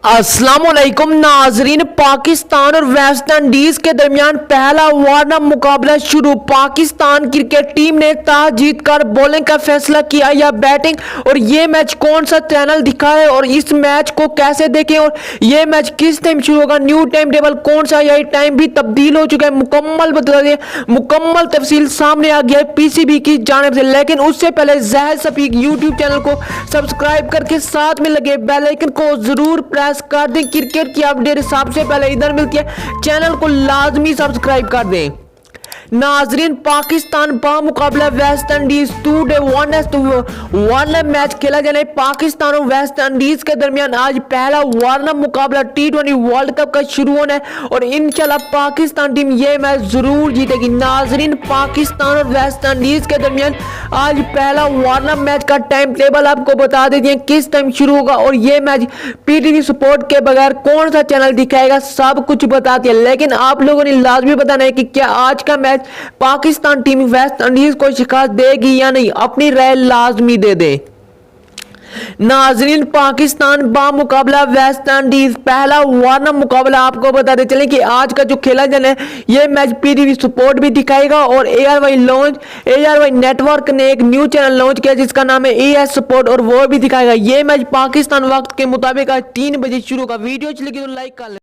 अस्सलामुअलैकुम नाजरीन, पाकिस्तान और वेस्ट इंडीज के दरमियान पहला वार्म अप मुकाबला शुरू। पाकिस्तान क्रिकेट टीम ने टॉस जीतकर बॉलिंग का फैसला किया या बैटिंग, और ये मैच कौन सा चैनल दिखाए और इस मैच को कैसे देखें और ये मैच किस टाइम शुरू होगा, न्यू टाइम टेबल कौन सा, यही टाइम भी तब्दील हो चुका है, मुकम्मल बता दें, मुकम्मल तफसील सामने आ गया है पीसीबी की जानिब से। लेकिन उससे पहले ज़ाहिद शफीक यूट्यूब चैनल को सब्सक्राइब करके साथ में लगे बेल आइकन को जरूर प्रेस कर दें। क्रिकेट की अपडेट सबसे पहले इधर मिलती है, चैनल को लाजमी सब्सक्राइब कर दें। नाजरीन, पाकिस्तान मुकाबला West Indies today one match खेला जाने पाकिस्तान और वेस्ट इंडीज के दरमियान आज पहला वार्म मुकाबला T20 वर्ल्ड कप का शुरू होना है और इंशाल्लाह पाकिस्तान टीम ये मैच जरूर जीतेगी। नाजरीन, पाकिस्तान और वेस्ट इंडीज के दरमियान आज पहला वार्म मैच का टाइम टेबल आपको बता देते हैं किस टाइम शुरू होगा और ये मैच PTV सपोर्ट के बगैर कौन सा चैनल दिखाएगा, सब कुछ बताते हैं। लेकिन आप लोगों ने लाजमी बताना है कि क्या आज का match Pakistan team West Indies को शिकस्त देगी या नहीं, अपनी राय लाजमी दे दे। नाजरीन, पाकिस्तान मुकाबला वेस्ट इंडीज पहला वार्म मुकाबला आपको बताते चले कि आज का जो खेला जाना है ये मैच PTV सपोर्ट भी दिखाएगा और ARY नेटवर्क ने एक न्यू चैनल लॉन्च किया जिसका नाम है AS सपोर्ट और वो भी दिखाएगा। ये मैच पाकिस्तान वक्त के मुताबिक आज 3 बजे शुरू का। वीडियो चलेगी तो लाइक कर ले।